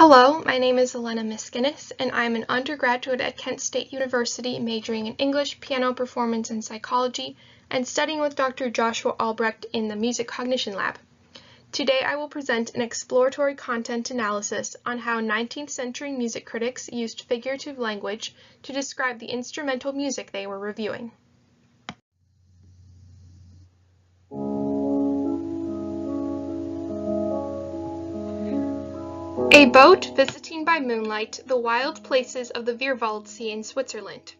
Hello, my name is Alena Miskinis, and I'm an undergraduate at Kent State University majoring in English, piano performance, and psychology, and studying with Dr. Joshua Albrecht in the Music Cognition Lab. Today I will present an exploratory content analysis on how 19th century music critics used figurative language to describe the instrumental music they were reviewing. A boat visiting by moonlight the wild places of the Vierwaldsee in Switzerland.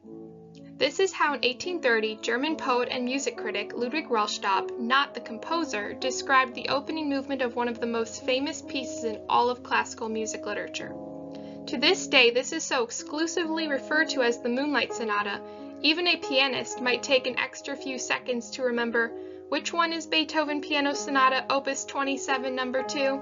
This is how in 1830 German poet and music critic Ludwig Rellstab, not the composer, described the opening movement of one of the most famous pieces in all of classical music literature. To this day, this is so exclusively referred to as the Moonlight Sonata, even a pianist might take an extra few seconds to remember which one is Beethoven Piano Sonata Opus 27 No. 2.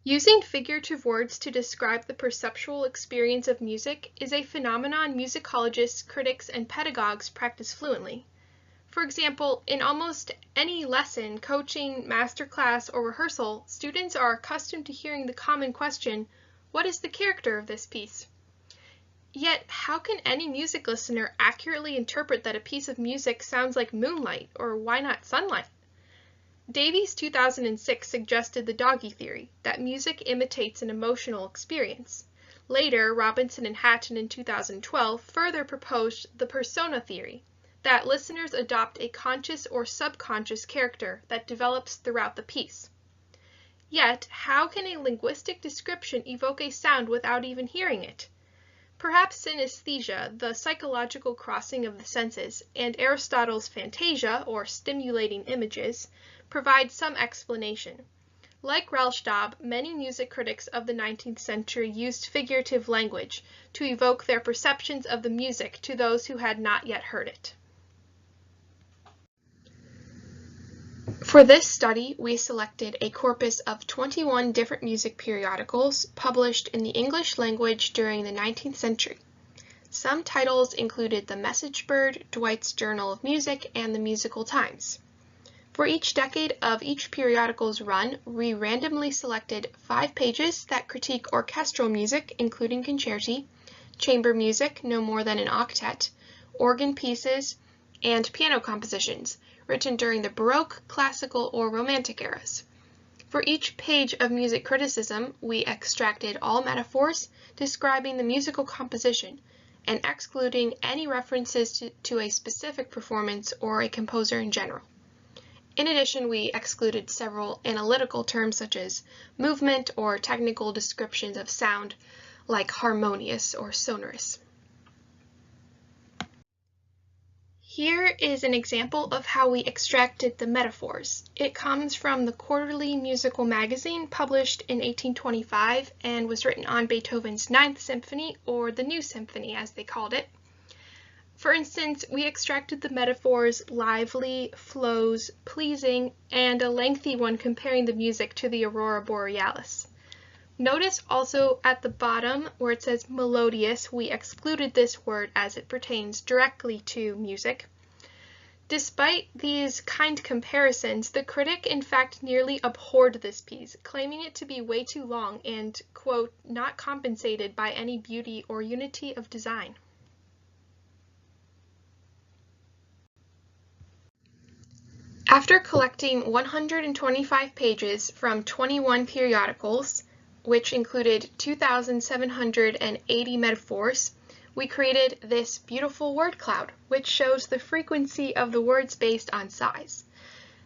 Using figurative words to describe the perceptual experience of music is a phenomenon musicologists, critics, and pedagogues practice fluently. For example, in almost any lesson, coaching, masterclass, or rehearsal, students are accustomed to hearing the common question, "What is the character of this piece?" Yet, how can any music listener accurately interpret that a piece of music sounds like moonlight, or why not sunlight? Davies 2006 suggested the doggy theory, that music imitates an emotional experience. Later, Robinson and Hatton in 2012 further proposed the persona theory, that listeners adopt a conscious or subconscious character that develops throughout the piece. Yet, how can a linguistic description evoke a sound without even hearing it? Perhaps synesthesia, the psychological crossing of the senses, and Aristotle's fantasia, or stimulating images, provide some explanation. Like Rellstab, many music critics of the 19th century used figurative language to evoke their perceptions of the music to those who had not yet heard it. For this study, we selected a corpus of 21 different music periodicals published in the English language during the 19th century. Some titles included The Message Bird, Dwight's Journal of Music, and the Musical Times. For each decade of each periodical's run, we randomly selected 5 pages that critique orchestral music, including concerti, chamber music, no more than an octet, organ pieces, and piano compositions, written during the Baroque, Classical, or Romantic eras. For each page of music criticism, we extracted all metaphors describing the musical composition and excluding any references to a specific performance or a composer in general. In addition, we excluded several analytical terms such as movement or technical descriptions of sound, like harmonious or sonorous. Here is an example of how we extracted the metaphors. It comes from the Quarterly Musical Magazine, published in 1825, and was written on Beethoven's Ninth Symphony, or the New Symphony as they called it. For instance, we extracted the metaphors lively, flows, pleasing, and a lengthy one comparing the music to the aurora borealis. Notice also at the bottom where it says melodious, we excluded this word as it pertains directly to music. Despite these kind comparisons, the critic in fact nearly abhorred this piece, claiming it to be way too long and, quote, not compensated by any beauty or unity of design. After collecting 125 pages from 21 periodicals, which included 2,780 metaphors, we created this beautiful word cloud, which shows the frequency of the words based on size.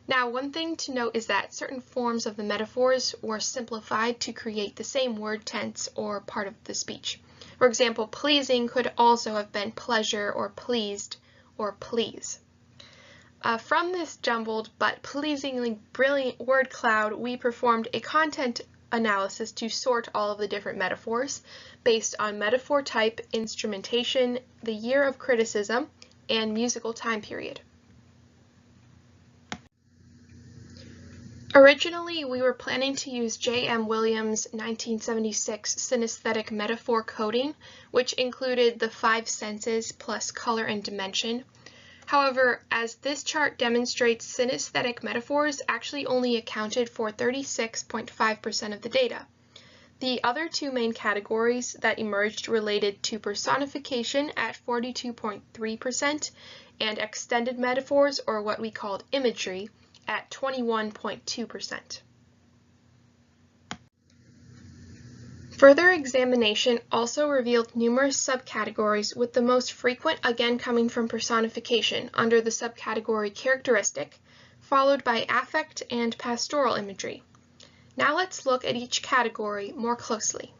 Now, one thing to note is that certain forms of the metaphors were simplified to create the same word tense or part of the speech. For example, pleasing could also have been pleasure or pleased or please. From this jumbled but pleasingly brilliant word cloud, we performed a content analysis to sort all of the different metaphors based on metaphor type, instrumentation, the year of criticism, and musical time period. Originally, we were planning to use J.M. Williams' 1976 synesthetic metaphor coding, which included the 5 senses plus color and dimension. However, as this chart demonstrates, synesthetic metaphors actually only accounted for 36.5% of the data. The other two main categories that emerged related to personification at 42.3% and extended metaphors, or what we called imagery, at 21.2%. Further examination also revealed numerous subcategories, with the most frequent again coming from personification under the subcategory characteristic, followed by affect and pastoral imagery. Now let's look at each category more closely.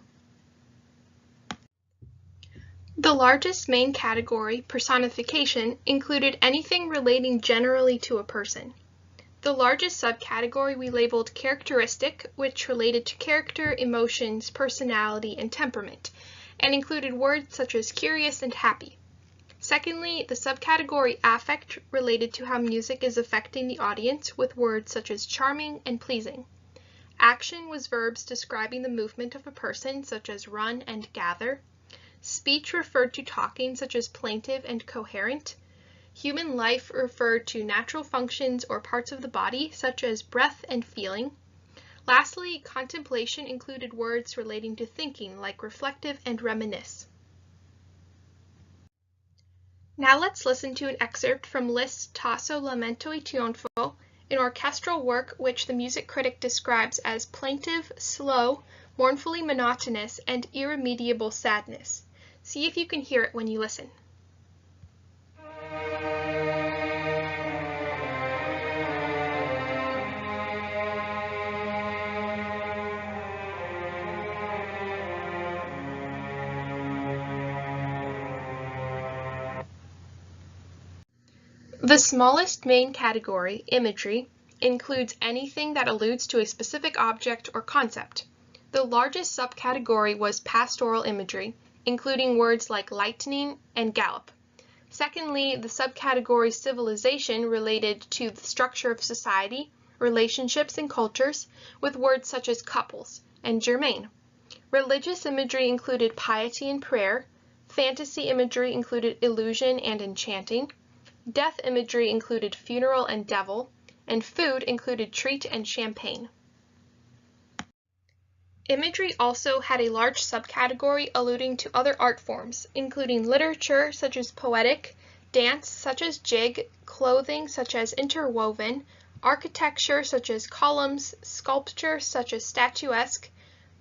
The largest main category, personification, included anything relating generally to a person. The largest subcategory we labeled characteristic, which related to character, emotions, personality, and temperament, and included words such as curious and happy. Secondly, the subcategory affect related to how music is affecting the audience with words such as charming and pleasing. Action was verbs describing the movement of a person such as run and gather. Speech referred to talking such as plaintive and coherent. Human life referred to natural functions or parts of the body, such as breath and feeling. Lastly, contemplation included words relating to thinking, like reflective and reminisce. Now let's listen to an excerpt from Liszt's Tasso lamento e trionfo, an orchestral work which the music critic describes as plaintive, slow, mournfully monotonous, and irremediable sadness. See if you can hear it when you listen. The smallest main category, imagery, includes anything that alludes to a specific object or concept. The largest subcategory was pastoral imagery, including words like lightning and gallop. Secondly, the subcategory civilization related to the structure of society, relationships, and cultures, with words such as couples and germain. Religious imagery included piety and prayer. Fantasy imagery included illusion and enchanting. Death imagery included funeral and devil, and food included treat and champagne. Imagery also had a large subcategory alluding to other art forms, including literature such as poetic, dance such as jig, clothing such as interwoven, architecture such as columns, sculpture such as statuesque,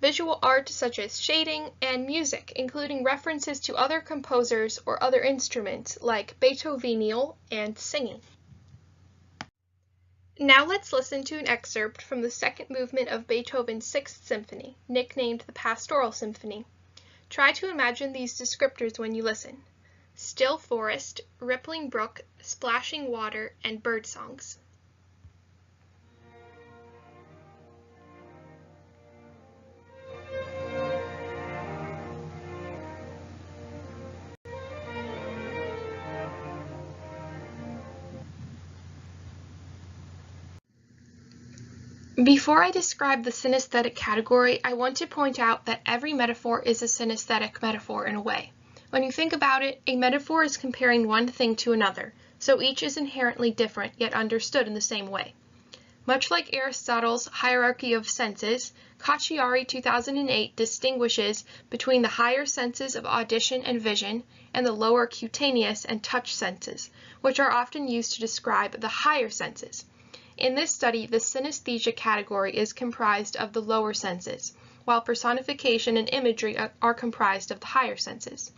visual art such as shading, and music, including references to other composers or other instruments like Beethovenial and singing. Now let's listen to an excerpt from the second movement of Beethoven's Sixth Symphony, nicknamed the Pastoral Symphony. Try to imagine these descriptors when you listen: still forest, rippling brook, splashing water, and bird songs. Before I describe the synesthetic category, I want to point out that every metaphor is a synesthetic metaphor in a way. When you think about it, a metaphor is comparing one thing to another, so each is inherently different yet understood in the same way. Much like Aristotle's hierarchy of senses, Cacciari 2008 distinguishes between the higher senses of audition and vision and the lower cutaneous and touch senses, which are often used to describe the higher senses. In this study, the synesthesia category is comprised of the lower senses, while personification and imagery are comprised of the higher senses.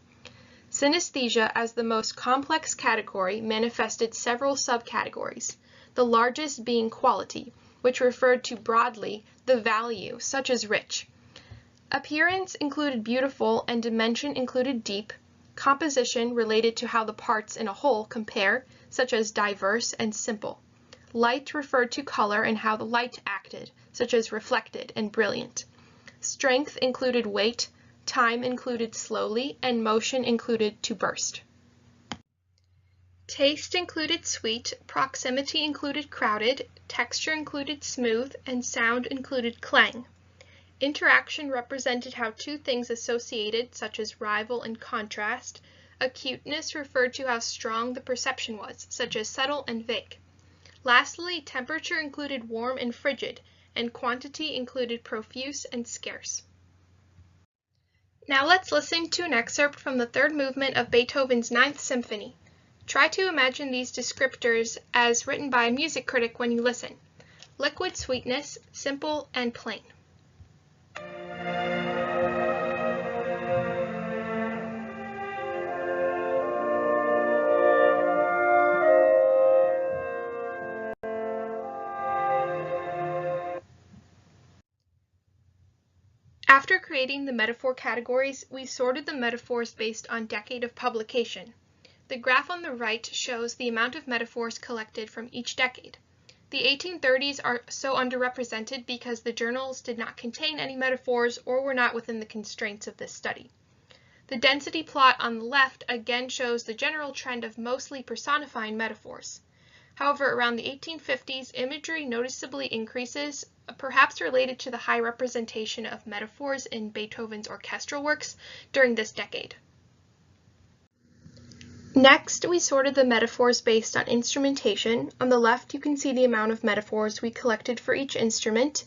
Synesthesia, as the most complex category, manifested several subcategories, the largest being quality, which referred to broadly the value, such as rich. Appearance included beautiful and dimension included deep. Composition related to how the parts in a whole compare, such as diverse and simple. Light referred to color and how the light acted, such as reflected and brilliant. Strength included weight, time included slowly, and motion included to burst. Taste included sweet, proximity included crowded, texture included smooth, and sound included clang. Interaction represented how two things associated, such as rival and contrast, Acuteness referred to how strong the perception was, such as subtle and vague. Lastly, temperature included warm and frigid, and quantity included profuse and scarce. Now let's listen to an excerpt from the third movement of Beethoven's Ninth Symphony. Try to imagine these descriptors as written by a music critic when you listen. Liquid sweetness, simple and plain. After creating the metaphor categories, we sorted the metaphors based on decade of publication. The graph on the right shows the amount of metaphors collected from each decade. The 1830s are so underrepresented because the journals did not contain any metaphors or were not within the constraints of this study. The density plot on the left again shows the general trend of mostly personifying metaphors. However, around the 1850s, imagery noticeably increases, perhaps related to the high representation of metaphors in Beethoven's orchestral works during this decade. Next, we sorted the metaphors based on instrumentation. On the left, you can see the amount of metaphors we collected for each instrument,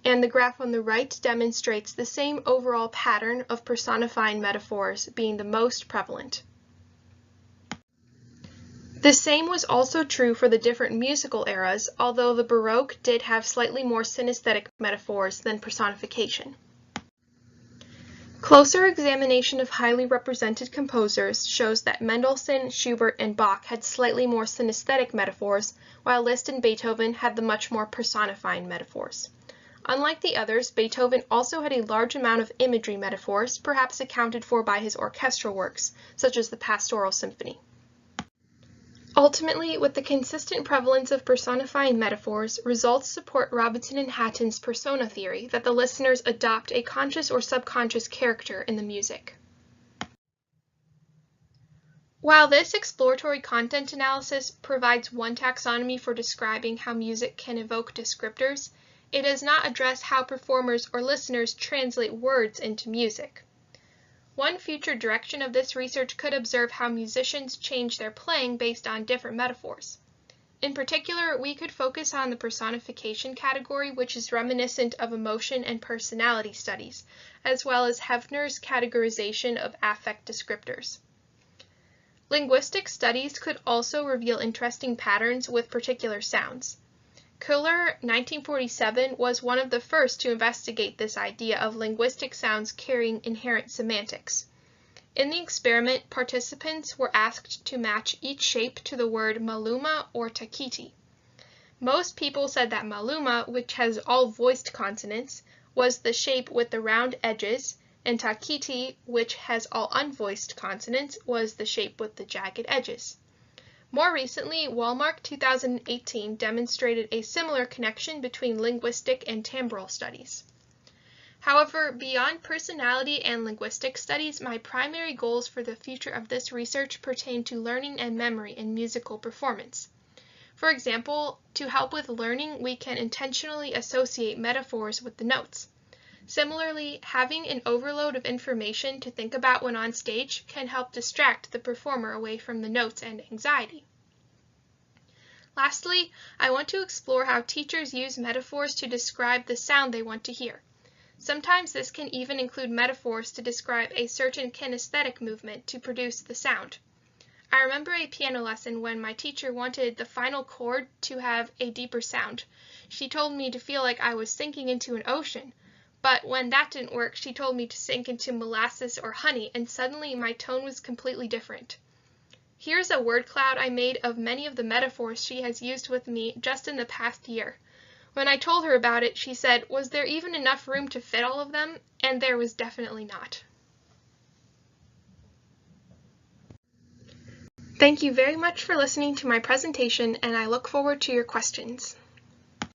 and the graph on the right demonstrates the same overall pattern of personifying metaphors being the most prevalent. The same was also true for the different musical eras, although the Baroque did have slightly more synesthetic metaphors than personification. Closer examination of highly represented composers shows that Mendelssohn, Schubert, and Bach had slightly more synesthetic metaphors, while Liszt and Beethoven had the much more personifying metaphors. Unlike the others, Beethoven also had a large amount of imagery metaphors, perhaps accounted for by his orchestral works, such as the Pastoral Symphony. Ultimately, with the consistent prevalence of personifying metaphors, results support Robinson and Hatton's persona theory that the listeners adopt a conscious or subconscious character in the music. While this exploratory content analysis provides one taxonomy for describing how music can evoke descriptors, it does not address how performers or listeners translate words into music. One future direction of this research could observe how musicians change their playing based on different metaphors. In particular, we could focus on the personification category, which is reminiscent of emotion and personality studies, as well as Hefner's categorization of affect descriptors. Linguistic studies could also reveal interesting patterns with particular sounds. Köhler, 1947, was one of the first to investigate this idea of linguistic sounds carrying inherent semantics. In the experiment, participants were asked to match each shape to the word maluma or takiti. Most people said that maluma, which has all voiced consonants, was the shape with the round edges, and takiti, which has all unvoiced consonants, was the shape with the jagged edges. More recently, Wallmark 2018 demonstrated a similar connection between linguistic and timbral studies. However, beyond personality and linguistic studies, my primary goals for the future of this research pertain to learning and memory in musical performance. For example, to help with learning, we can intentionally associate metaphors with the notes. Similarly, having an overload of information to think about when on stage can help distract the performer away from the notes and anxiety. Lastly, I want to explore how teachers use metaphors to describe the sound they want to hear. Sometimes this can even include metaphors to describe a certain kinesthetic movement to produce the sound. I remember a piano lesson when my teacher wanted the final chord to have a deeper sound. She told me to feel like I was sinking into an ocean. But when that didn't work, she told me to sink into molasses or honey, and suddenly my tone was completely different. Here's a word cloud I made of many of the metaphors she has used with me just in the past year. When I told her about it, she said, "Was there even enough room to fit all of them?" And there was definitely not. Thank you very much for listening to my presentation, and I look forward to your questions.